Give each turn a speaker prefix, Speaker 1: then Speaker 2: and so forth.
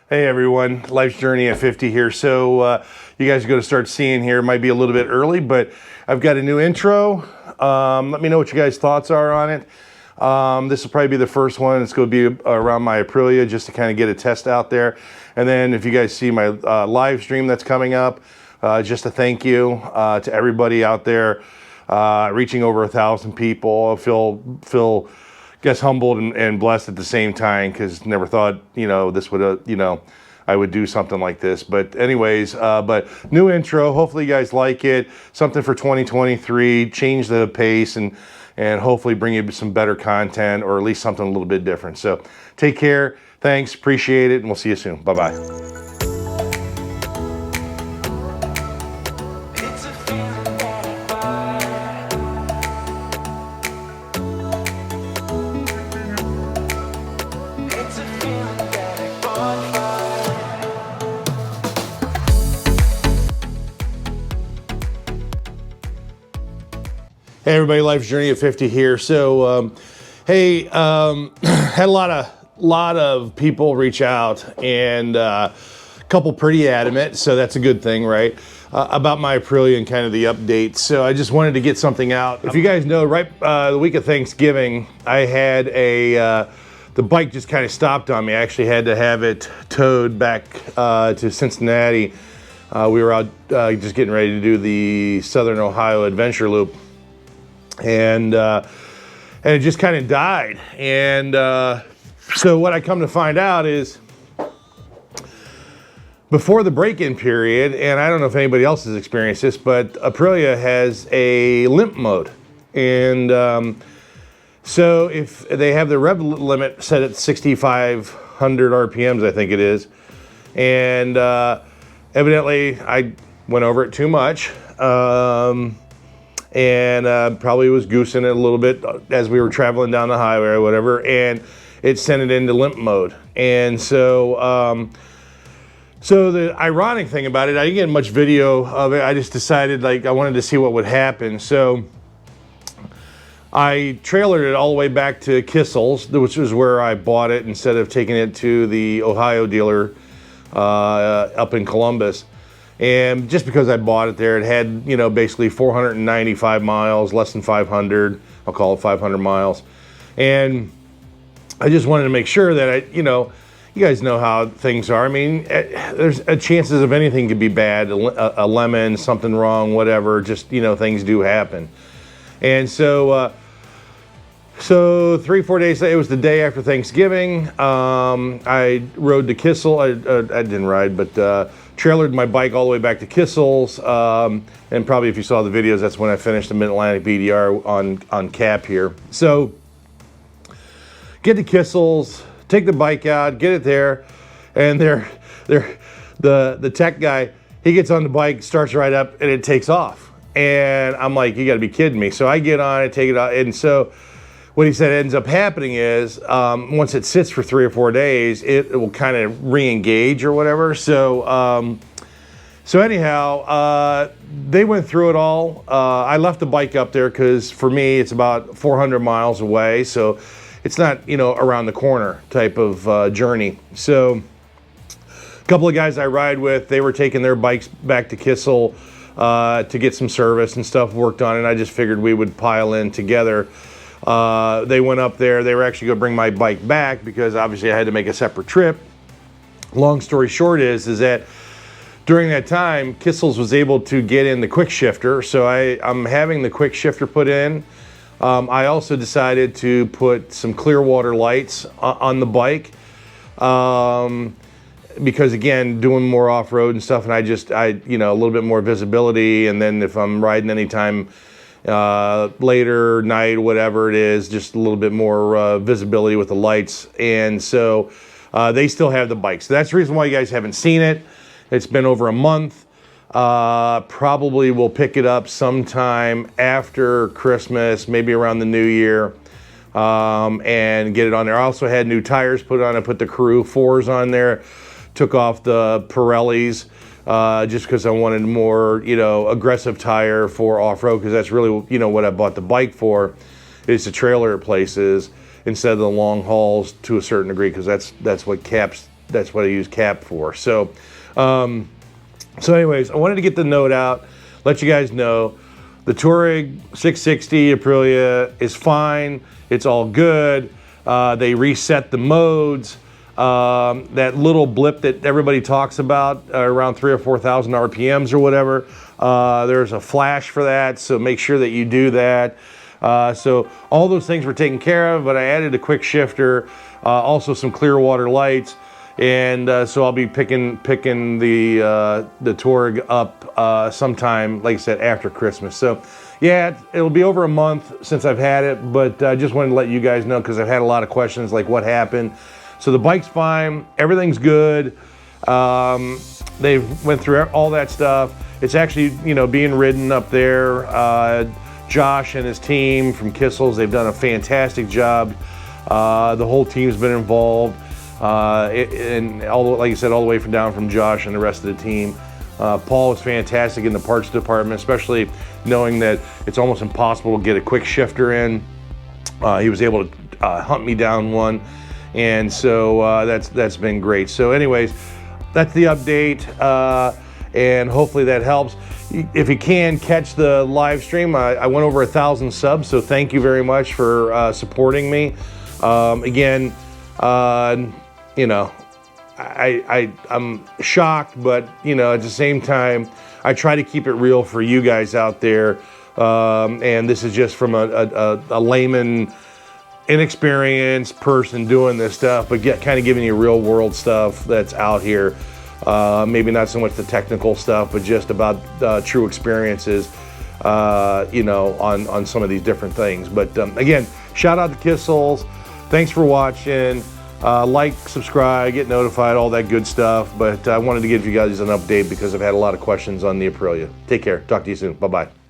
Speaker 1: Hey everyone, Life's Journey at 50 here. So you guys are going to start seeing here, might be a little bit early, but I've got a new intro. Let me know what you guys' thoughts are on it. This will probably be the first one. It's going to be around my Aprilia just to kind of get a test out there. And then if you guys see my live stream that's coming up, just a thank you to everybody out there, reaching over 1,000 people. I feel guess humbled and blessed at the same time, because never thought, this would, I would do something like this. But anyways, but new intro. Hopefully you guys like it. Something for 2023, change the pace and hopefully bring you some better content, or at least something a little bit different. So take care. Thanks. Appreciate it. And we'll see you soon. Bye-bye. Hey everybody, Life's Journey at 50 here. So, hey, had a lot of people reach out, and a couple pretty adamant, so that's a good thing, right? About my Aprilia and kind of the update. So I just wanted to get something out. If you guys know, right the week of Thanksgiving, I had the bike just kind of stopped on me. I actually had to have it towed back to Cincinnati. We were out just getting ready to do the Southern Ohio Adventure Loop. And it just kind of died. And so what I come to find out is, before the break-in period, and I don't know if anybody else has experienced this, but Aprilia has a limp mode. And so if they have the rev limit set at 6,500 RPMs, I think it is, and evidently I went over it too much. And probably was goosing it a little bit as we were traveling down the highway or whatever, and it sent it into limp mode. And so so the ironic thing about it, I didn't get much video of it. I just decided I wanted to see what would happen. So I trailered it all the way back to Kissel's, which is where I bought it, instead of taking it to the Ohio dealer up in Columbus. And just because I bought it there, it had, basically 495 miles, less than 500. I'll call it 500 miles. And I just wanted to make sure that you guys know how things are. I mean, there's chances of anything could be bad, a lemon, something wrong, whatever. Just, things do happen. And so, 3-4 days later, it was the day after Thanksgiving. I rode to Kissel. I didn't ride, but trailered my bike all the way back to Kissel's. And probably if you saw the videos, that's when I finished the Mid-Atlantic BDR on cap here. So get to Kissel's, take the bike out, get it there, and the tech guy, he gets on the bike, starts right up, and it takes off. And I'm like, you got to be kidding me. So I get on it, take it out, and so what he said ends up happening is, once it sits for 3 or 4 days, it will kind of re-engage or whatever. So, anyhow, they went through it all. I left the bike up there because for me, it's about 400 miles away. So it's not, around the corner type of journey. So a couple of guys I ride with, they were taking their bikes back to Kissel to get some service and stuff worked on. And I just figured we would pile in together. They went up there. They were actually going to bring my bike back because obviously I had to make a separate trip. Long story short is that during that time, Kissel's was able to get in the quick shifter. So I'm having the quick shifter put in. I also decided to put some Clearwater lights on the bike. Because again, doing more off-road and stuff, and I a little bit more visibility. And then if I'm riding anytime later, night, whatever it is, just a little bit more visibility with the lights. And so they still have the bike. So that's the reason why you guys haven't seen it. It's been over a month. Probably we'll pick it up sometime after Christmas, maybe around the new year, and get it on there. I also had new tires put on. I put the Karoo 4s on there, took off the Pirellis, just because I wanted a more, aggressive tire for off-road, because that's really, what I bought the bike for, is to trailer at places instead of the long hauls to a certain degree, because that's what caps that's what I use cap for. So, so anyways, I wanted to get the note out, let you guys know the Tuareg 660 Aprilia is fine. It's all good. They reset the modes. That little blip that everybody talks about, around 3,000 or 4,000 RPMs or whatever, there's a flash for that, so make sure that you do that. So all those things were taken care of, but I added a quick shifter, also some clear water lights, and so I'll be picking the Tuareg up sometime, like I said, after Christmas. So yeah, it'll be over a month since I've had it, but I just wanted to let you guys know because I've had a lot of questions like what happened. So the bike's fine, everything's good. They went through all that stuff. It's actually, you know, being ridden up there. Josh and his team from Kissel's, they've done a fantastic job. The whole team's been involved. And like I said, all the way down from Josh and the rest of the team. Paul was fantastic in the parts department, especially knowing that it's almost impossible to get a quick shifter in. He was able to hunt me down one. And so that's been great. So anyways, that's the update, and hopefully that helps. If you can catch the live stream, I went over 1,000 subs, so thank you very much for supporting me. Again, you know, I'm shocked, but you know, at the same time, I try to keep it real for you guys out there. And this is just from a layman, inexperienced person doing this stuff, but kind of giving you real world stuff that's out here. Maybe not so much the technical stuff, but just about true experiences, you know, on some of these different things. But again, shout out to Kissel's. Thanks for watching. Like, subscribe, get notified, all that good stuff. But I wanted to give you guys an update because I've had a lot of questions on the Aprilia. Take care. Talk to you soon. Bye-bye.